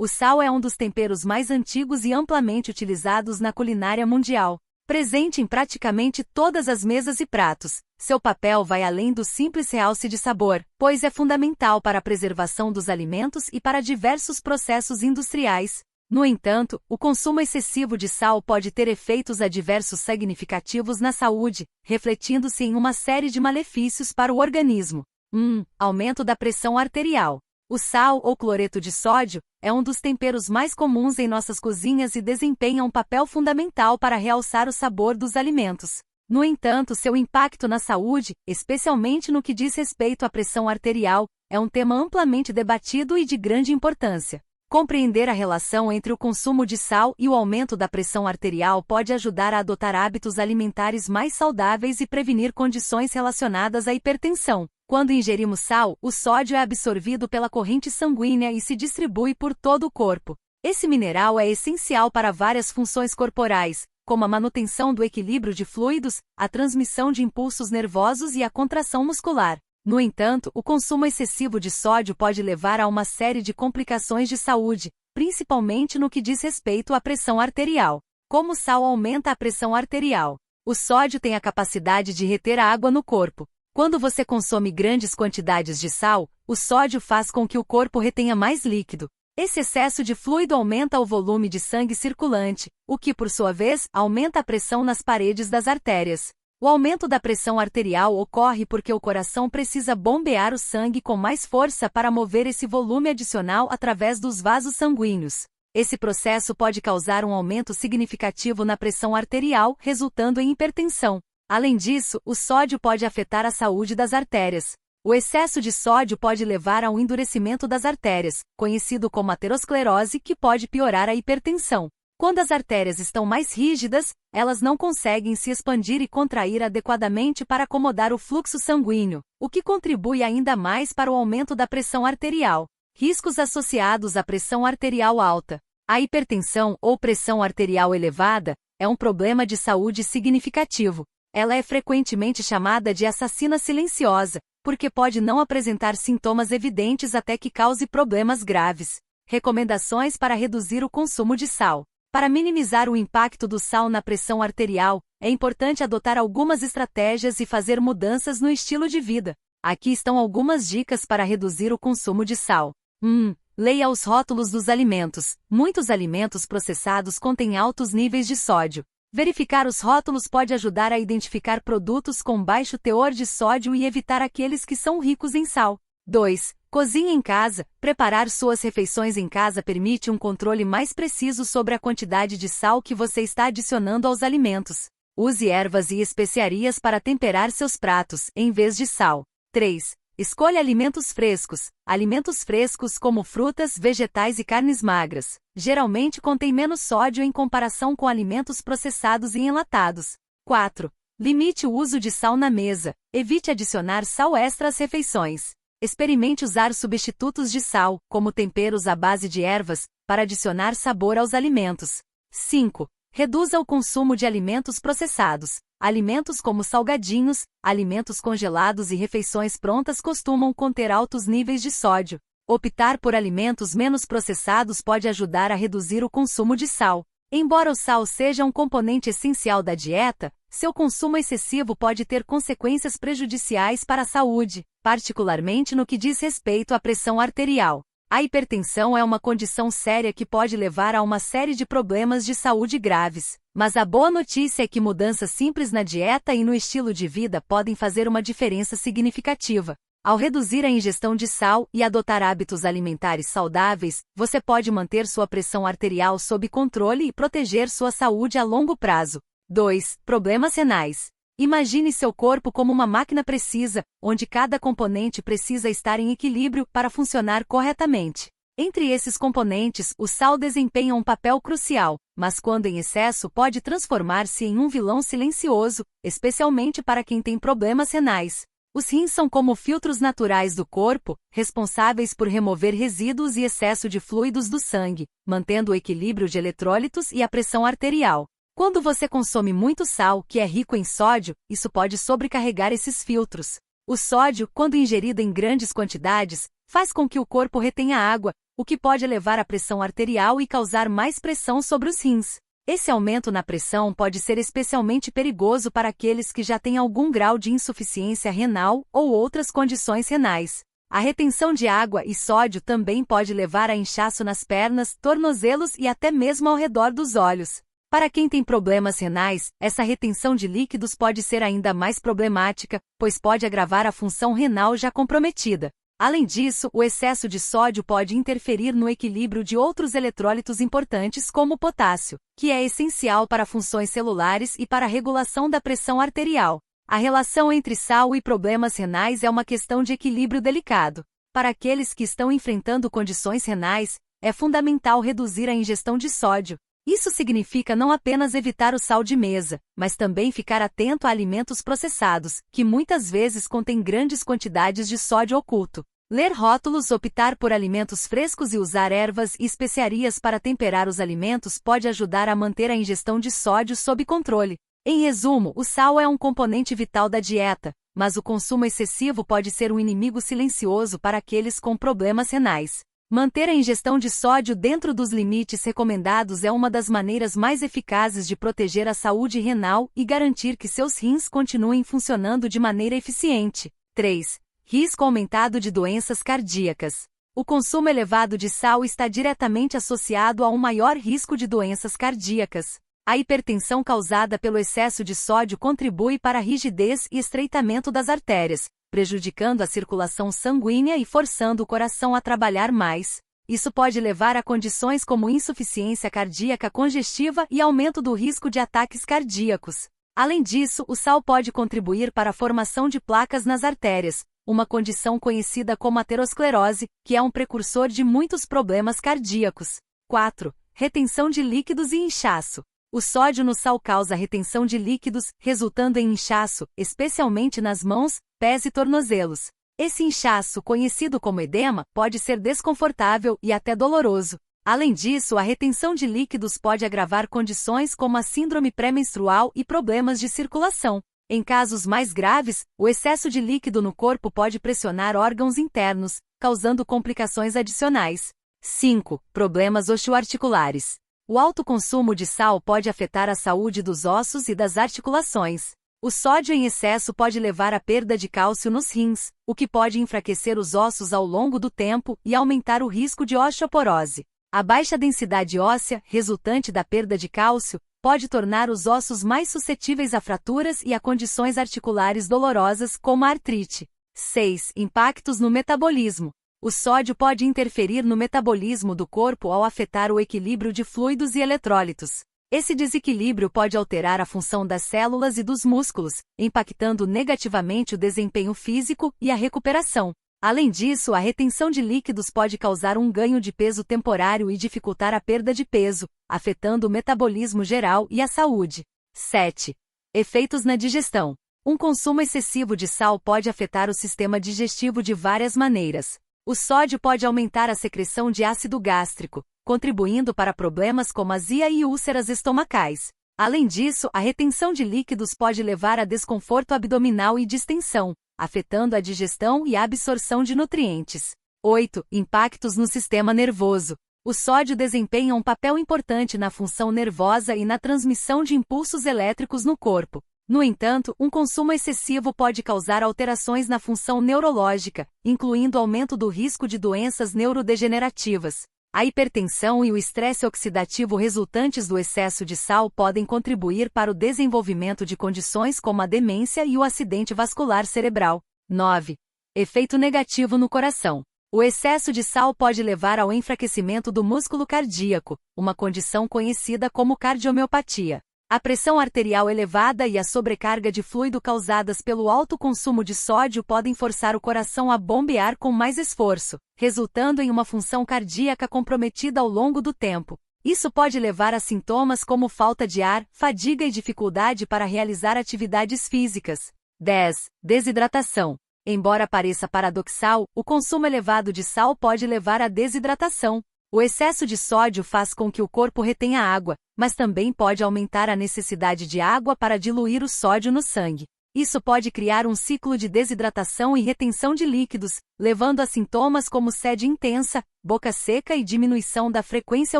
O sal é um dos temperos mais antigos e amplamente utilizados na culinária mundial. Presente em praticamente todas as mesas e pratos, seu papel vai além do simples realce de sabor, pois é fundamental para a preservação dos alimentos e para diversos processos industriais. No entanto, o consumo excessivo de sal pode ter efeitos adversos significativos na saúde, refletindo-se em uma série de malefícios para o organismo. 1. Aumento da pressão arterial. O sal ou cloreto de sódio é um dos temperos mais comuns em nossas cozinhas e desempenha um papel fundamental para realçar o sabor dos alimentos. No entanto, seu impacto na saúde, especialmente no que diz respeito à pressão arterial, é um tema amplamente debatido e de grande importância. Compreender a relação entre o consumo de sal e o aumento da pressão arterial pode ajudar a adotar hábitos alimentares mais saudáveis e prevenir condições relacionadas à hipertensão. Quando ingerimos sal, o sódio é absorvido pela corrente sanguínea e se distribui por todo o corpo. Esse mineral é essencial para várias funções corporais, como a manutenção do equilíbrio de fluidos, a transmissão de impulsos nervosos e a contração muscular. No entanto, o consumo excessivo de sódio pode levar a uma série de complicações de saúde, principalmente no que diz respeito à pressão arterial. Como o sal aumenta a pressão arterial? O sódio tem a capacidade de reter a água no corpo. Quando você consome grandes quantidades de sal, o sódio faz com que o corpo retenha mais líquido. Esse excesso de fluido aumenta o volume de sangue circulante, o que, por sua vez, aumenta a pressão nas paredes das artérias. O aumento da pressão arterial ocorre porque o coração precisa bombear o sangue com mais força para mover esse volume adicional através dos vasos sanguíneos. Esse processo pode causar um aumento significativo na pressão arterial, resultando em hipertensão. Além disso, o sódio pode afetar a saúde das artérias. O excesso de sódio pode levar a um endurecimento das artérias, conhecido como aterosclerose, que pode piorar a hipertensão. Quando as artérias estão mais rígidas, elas não conseguem se expandir e contrair adequadamente para acomodar o fluxo sanguíneo, o que contribui ainda mais para o aumento da pressão arterial. Riscos associados à pressão arterial alta. A hipertensão ou pressão arterial elevada é um problema de saúde significativo. Ela é frequentemente chamada de assassina silenciosa, porque pode não apresentar sintomas evidentes até que cause problemas graves. Recomendações para reduzir o consumo de sal. Para minimizar o impacto do sal na pressão arterial, é importante adotar algumas estratégias e fazer mudanças no estilo de vida. Aqui estão algumas dicas para reduzir o consumo de sal. 1. Leia os rótulos dos alimentos. Muitos alimentos processados contêm altos níveis de sódio. Verificar os rótulos pode ajudar a identificar produtos com baixo teor de sódio e evitar aqueles que são ricos em sal. 2. Cozinhe em casa. Preparar suas refeições em casa permite um controle mais preciso sobre a quantidade de sal que você está adicionando aos alimentos. Use ervas e especiarias para temperar seus pratos, em vez de sal. 3. Escolha alimentos frescos. Alimentos frescos como frutas, vegetais e carnes magras, geralmente contêm menos sódio em comparação com alimentos processados e enlatados. 4. Limite o uso de sal na mesa. Evite adicionar sal extra às refeições. Experimente usar substitutos de sal, como temperos à base de ervas, para adicionar sabor aos alimentos. 5. Reduza o consumo de alimentos processados. Alimentos como salgadinhos, alimentos congelados e refeições prontas costumam conter altos níveis de sódio. Optar por alimentos menos processados pode ajudar a reduzir o consumo de sal. Embora o sal seja um componente essencial da dieta, seu consumo excessivo pode ter consequências prejudiciais para a saúde, particularmente no que diz respeito à pressão arterial. A hipertensão é uma condição séria que pode levar a uma série de problemas de saúde graves, mas a boa notícia é que mudanças simples na dieta e no estilo de vida podem fazer uma diferença significativa. Ao reduzir a ingestão de sal e adotar hábitos alimentares saudáveis, você pode manter sua pressão arterial sob controle e proteger sua saúde a longo prazo. 2. Problemas renais. Imagine seu corpo como uma máquina precisa, onde cada componente precisa estar em equilíbrio para funcionar corretamente. Entre esses componentes, o sal desempenha um papel crucial, mas quando em excesso pode transformar-se em um vilão silencioso, especialmente para quem tem problemas renais. Os rins são como filtros naturais do corpo, responsáveis por remover resíduos e excesso de fluidos do sangue, mantendo o equilíbrio de eletrólitos e a pressão arterial. Quando você consome muito sal, que é rico em sódio, isso pode sobrecarregar esses filtros. O sódio, quando ingerido em grandes quantidades, faz com que o corpo retenha água, o que pode elevar a pressão arterial e causar mais pressão sobre os rins. Esse aumento na pressão pode ser especialmente perigoso para aqueles que já têm algum grau de insuficiência renal ou outras condições renais. A retenção de água e sódio também pode levar a inchaço nas pernas, tornozelos e até mesmo ao redor dos olhos. Para quem tem problemas renais, essa retenção de líquidos pode ser ainda mais problemática, pois pode agravar a função renal já comprometida. Além disso, o excesso de sódio pode interferir no equilíbrio de outros eletrólitos importantes como o potássio, que é essencial para funções celulares e para a regulação da pressão arterial. A relação entre sal e problemas renais é uma questão de equilíbrio delicado. Para aqueles que estão enfrentando condições renais, é fundamental reduzir a ingestão de sódio. Isso significa não apenas evitar o sal de mesa, mas também ficar atento a alimentos processados, que muitas vezes contêm grandes quantidades de sódio oculto. Ler rótulos, optar por alimentos frescos e usar ervas e especiarias para temperar os alimentos pode ajudar a manter a ingestão de sódio sob controle. Em resumo, o sal é um componente vital da dieta, mas o consumo excessivo pode ser um inimigo silencioso para aqueles com problemas renais. Manter a ingestão de sódio dentro dos limites recomendados é uma das maneiras mais eficazes de proteger a saúde renal e garantir que seus rins continuem funcionando de maneira eficiente. 3. Risco aumentado de doenças cardíacas. O consumo elevado de sal está diretamente associado a um maior risco de doenças cardíacas. A hipertensão causada pelo excesso de sódio contribui para a rigidez e estreitamento das artérias, prejudicando a circulação sanguínea e forçando o coração a trabalhar mais. Isso pode levar a condições como insuficiência cardíaca congestiva e aumento do risco de ataques cardíacos. Além disso, o sal pode contribuir para a formação de placas nas artérias, uma condição conhecida como aterosclerose, que é um precursor de muitos problemas cardíacos. 4. Retenção de líquidos e inchaço. O sódio no sal causa retenção de líquidos, resultando em inchaço, especialmente nas mãos, pés e tornozelos. Esse inchaço, conhecido como edema, pode ser desconfortável e até doloroso. Além disso, a retenção de líquidos pode agravar condições como a síndrome pré-menstrual e problemas de circulação. Em casos mais graves, o excesso de líquido no corpo pode pressionar órgãos internos, causando complicações adicionais. 5. Problemas osteoarticulares. O alto consumo de sal pode afetar a saúde dos ossos e das articulações. O sódio em excesso pode levar à perda de cálcio nos rins, o que pode enfraquecer os ossos ao longo do tempo e aumentar o risco de osteoporose. A baixa densidade óssea, resultante da perda de cálcio, pode tornar os ossos mais suscetíveis a fraturas e a condições articulares dolorosas como a artrite. 6. Impactos no metabolismo. O sódio pode interferir no metabolismo do corpo ao afetar o equilíbrio de fluidos e eletrólitos. Esse desequilíbrio pode alterar a função das células e dos músculos, impactando negativamente o desempenho físico e a recuperação. Além disso, a retenção de líquidos pode causar um ganho de peso temporário e dificultar a perda de peso, afetando o metabolismo geral e a saúde. 7. Efeitos na digestão. Um consumo excessivo de sal pode afetar o sistema digestivo de várias maneiras. O sódio pode aumentar a secreção de ácido gástrico, contribuindo para problemas como azia e úlceras estomacais. Além disso, a retenção de líquidos pode levar a desconforto abdominal e distensão, afetando a digestão e a absorção de nutrientes. 8. Impactos no sistema nervoso. O sódio desempenha um papel importante na função nervosa e na transmissão de impulsos elétricos no corpo. No entanto, um consumo excessivo pode causar alterações na função neurológica, incluindo aumento do risco de doenças neurodegenerativas. A hipertensão e o estresse oxidativo resultantes do excesso de sal podem contribuir para o desenvolvimento de condições como a demência e o acidente vascular cerebral. 9. Efeito negativo no coração. O excesso de sal pode levar ao enfraquecimento do músculo cardíaco, uma condição conhecida como cardiomiopatia. A pressão arterial elevada e a sobrecarga de fluido causadas pelo alto consumo de sódio podem forçar o coração a bombear com mais esforço, resultando em uma função cardíaca comprometida ao longo do tempo. Isso pode levar a sintomas como falta de ar, fadiga e dificuldade para realizar atividades físicas. 10. Desidratação. Embora pareça paradoxal, o consumo elevado de sal pode levar à desidratação. O excesso de sódio faz com que o corpo retenha água, mas também pode aumentar a necessidade de água para diluir o sódio no sangue. Isso pode criar um ciclo de desidratação e retenção de líquidos, levando a sintomas como sede intensa, boca seca e diminuição da frequência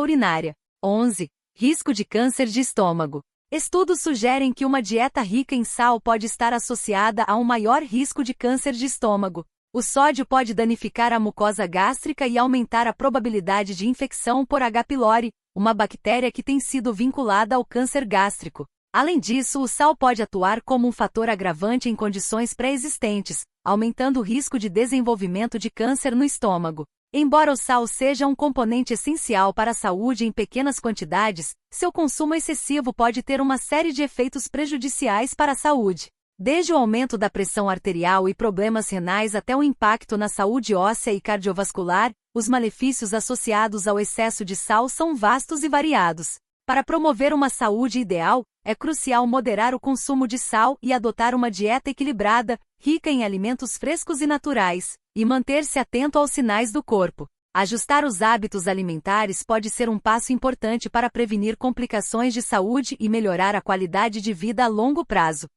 urinária. 11. Risco de câncer de estômago. Estudos sugerem que uma dieta rica em sal pode estar associada a um maior risco de câncer de estômago. O sódio pode danificar a mucosa gástrica e aumentar a probabilidade de infecção por H. pylori, uma bactéria que tem sido vinculada ao câncer gástrico. Além disso, o sal pode atuar como um fator agravante em condições pré-existentes, aumentando o risco de desenvolvimento de câncer no estômago. Embora o sal seja um componente essencial para a saúde em pequenas quantidades, seu consumo excessivo pode ter uma série de efeitos prejudiciais para a saúde. Desde o aumento da pressão arterial e problemas renais até o impacto na saúde óssea e cardiovascular, os malefícios associados ao excesso de sal são vastos e variados. Para promover uma saúde ideal, é crucial moderar o consumo de sal e adotar uma dieta equilibrada, rica em alimentos frescos e naturais, e manter-se atento aos sinais do corpo. Ajustar os hábitos alimentares pode ser um passo importante para prevenir complicações de saúde e melhorar a qualidade de vida a longo prazo.